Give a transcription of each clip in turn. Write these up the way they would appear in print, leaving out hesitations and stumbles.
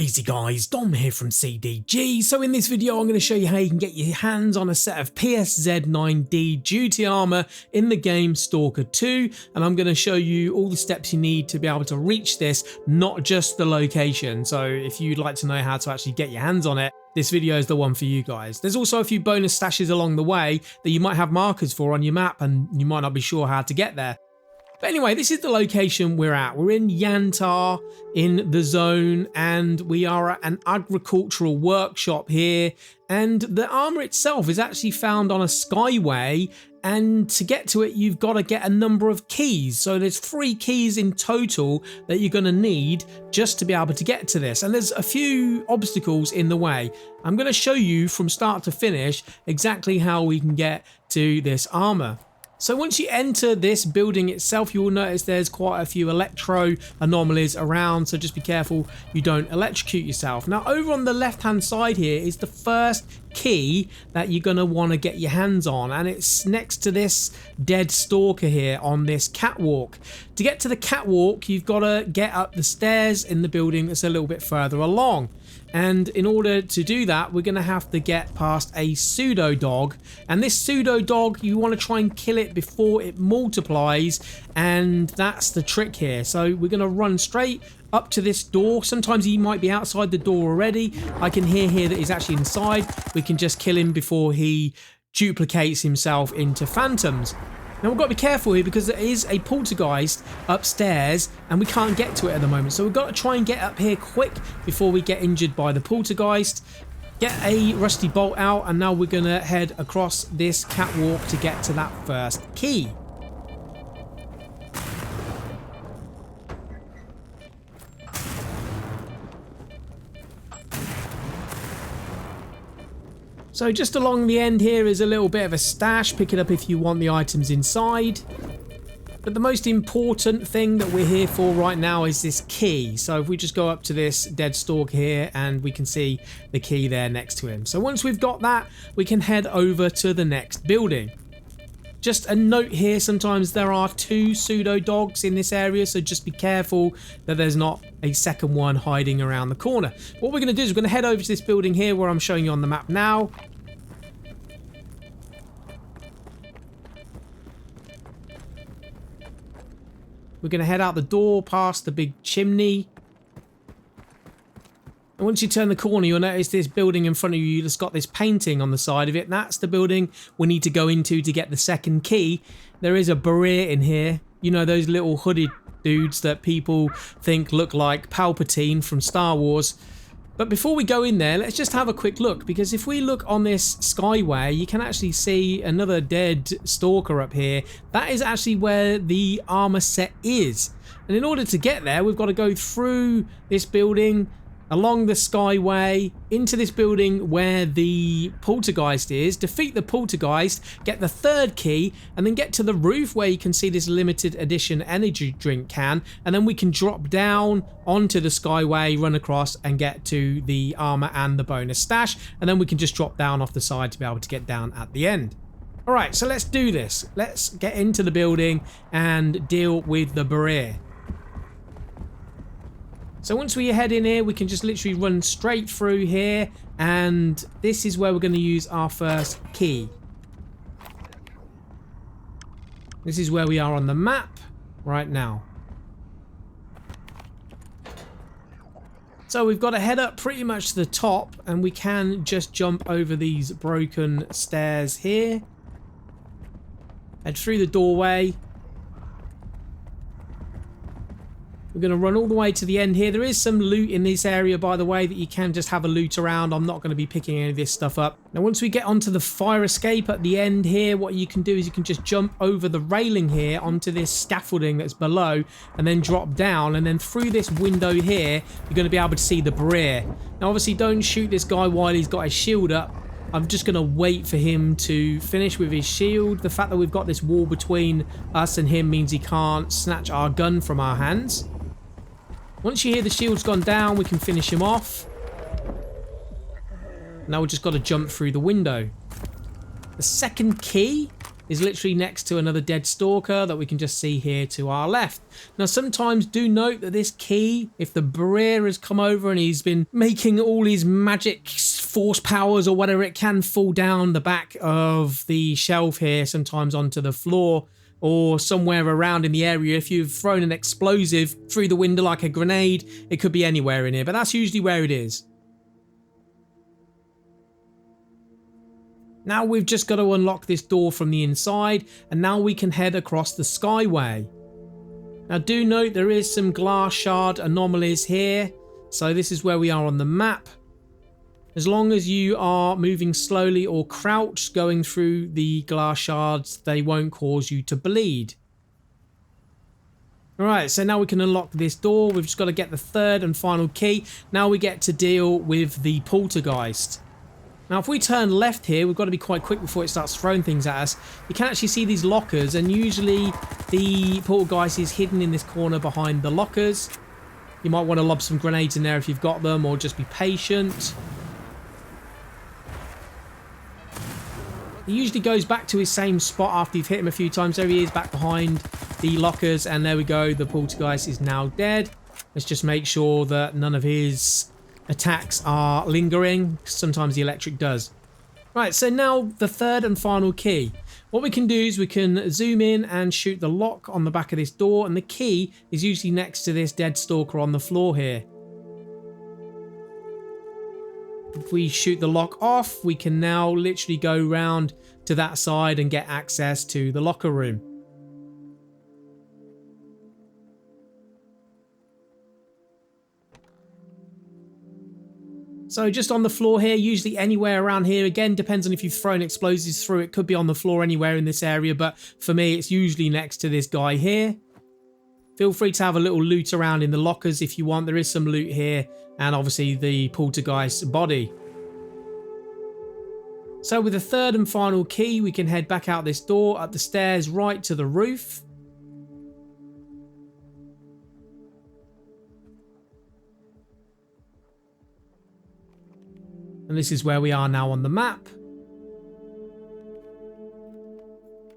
Easy guys, Dom here from CDG. So in this video I'm going to show you how you can get your hands on a set of PSZ-9D Duty Armour in the game Stalker 2, and I'm going to show you all the steps you need to be able to reach this, not just the location. So if you'd like to know how to actually get your hands on it, this video is the one for you guys. There's also a few bonus stashes along the way that you might have markers for on your map and you might not be sure how to get there. But anyway, this is the location we're at. We're in S.T.A.L.K.E.R in the zone, and we are at an agricultural workshop here. And the armor itself is actually found on a skyway, and to get to it, you've got to get a number of keys. So there's 3 keys in total that you're going to need just to be able to get to this. And there's a few obstacles in the way. I'm going to show you from start to finish exactly how we can get to this armor. So once you enter this building itself, you will notice there's quite a few electro anomalies around, so just be careful you don't electrocute yourself. Now over on the left hand side here is the first key that you're going to want to get your hands on, and it's next to this dead stalker here on this catwalk. To get to the catwalk, you've got to get up the stairs in the building that's a little bit further along. And in order to do that, we're going to have to get past a pseudo-dog. And this pseudo-dog, you want to try and kill it before it multiplies. And that's the trick here. So we're going to run straight up to this door. Sometimes he might be outside the door already. I can hear here that he's actually inside. We can just kill him before he duplicates himself into phantoms. Now we've got to be careful here because there is a poltergeist upstairs and we can't get to it at the moment. So we've got to try and get up here quick before we get injured by the poltergeist. Get a rusty bolt out, and now we're going to head across this catwalk to get to that first key. So just along the end here is a little bit of a stash. Pick it up if you want the items inside. But the most important thing that we're here for right now is this key. So if we just go up to this dead stalker here, and we can see the key there next to him. So once we've got that, we can head over to the next building. Just a note here, sometimes there are 2 pseudo-dogs in this area, so just be careful that there's not a second one hiding around the corner. What we're going to do is we're going to head over to this building here where I'm showing you on the map now. We're going to head out the door past the big chimney. And once you turn the corner, you'll notice this building in front of you that's got this painting on the side of it. That's the building we need to go into to get the second key. There is a barrier in here. You know, those little hooded dudes that people think look like Palpatine from Star Wars. But before we go in there, let's just have a quick look, because if we look on this skyway, you can actually see another dead stalker up here. That is actually where the armor set is. And in order to get there, we've got to go through this building, along the skyway, into this building where the poltergeist is, defeat the poltergeist, get the 3rd key, and then get to the roof where you can see this limited edition energy drink can, and then we can drop down onto the skyway, run across, and get to the armor and the bonus stash, and then we can just drop down off the side to be able to get down at the end. Alright, so let's do this. Let's get into the building and deal with the barrier. So once we head in here, we can just literally run straight through here, and this is where we're going to use our first key. This is where we are on the map right now. So we've got to head up pretty much to the top, and we can just jump over these broken stairs here. Head through the doorway. We're going to run all the way to the end here. There is some loot in this area, by the way, that you can just have a loot around. I'm not going to be picking any of this stuff up. Now, once we get onto the fire escape at the end here, what you can do is you can just jump over the railing here onto this scaffolding that's below, and then drop down, and then through this window here, you're going to be able to see the barrier. Now, obviously, don't shoot this guy while he's got his shield up. I'm just going to wait for him to finish with his shield. The fact that we've got this wall between us and him means he can't snatch our gun from our hands. Once you hear the shield's gone down, we can finish him off. Now we've just got to jump through the window. The second key is literally next to another dead Stalker that we can just see here to our left. Now sometimes do note that this key, if the Breer has come over and he's been making all his magic force powers or whatever, it can fall down the back of the shelf here, sometimes onto the floor or somewhere around in the area. If you've thrown an explosive through the window like a grenade, it could be anywhere in here, but that's usually where it is. Now we've just got to unlock this door from the inside, and now we can head across the skyway. Now do note there is some glass shard anomalies here, so this is where we are on the map. As long as you are moving slowly or crouched going through the glass shards, they won't cause you to bleed. Alright, so now we can unlock this door. We've just got to get the third and final key. Now we get to deal with the poltergeist. Now if we turn left here, we've got to be quite quick before it starts throwing things at us. You can actually see these lockers, and usually the poltergeist is hidden in this corner behind the lockers. You might want to lob some grenades in there if you've got them, or just be patient. He usually goes back to his same spot after you've hit him a few times. There he is, back behind the lockers, and there we go. The poltergeist is now dead. Let's just make sure that none of his attacks are lingering. Sometimes the electric does. Right, so now the third and final key. What we can do is we can zoom in and shoot the lock on the back of this door, and the key is usually next to this dead Stalker on the floor here. If we shoot the lock off, we can now literally go round to that side and get access to the locker room. So just on the floor here, usually anywhere around here, again, depends on if you've thrown explosives through, it could be on the floor anywhere in this area, but for me, it's usually next to this guy here. Feel free to have a little loot around in the lockers if you want. There is some loot here, and obviously the poltergeist body. So with the third and final key, we can head back out this door, up the stairs, right to the roof. And this is where we are now on the map.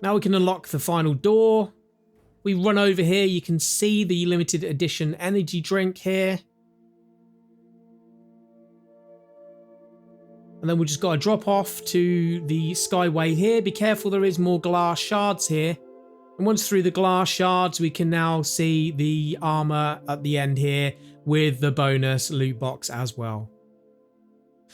Now we can unlock the final door. We run over here, you can see the limited edition energy drink here. And then we just got to drop off to the skyway here. Be careful, there is more glass shards here. And once through the glass shards, we can now see the armor at the end here with the bonus loot box as well.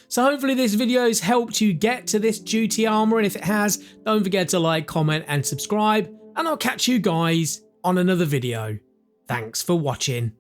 So hopefully this video has helped you get to this Duty Armour, and if it has, don't forget to like, comment and subscribe, and I'll catch you guys on another video. Thanks for watching.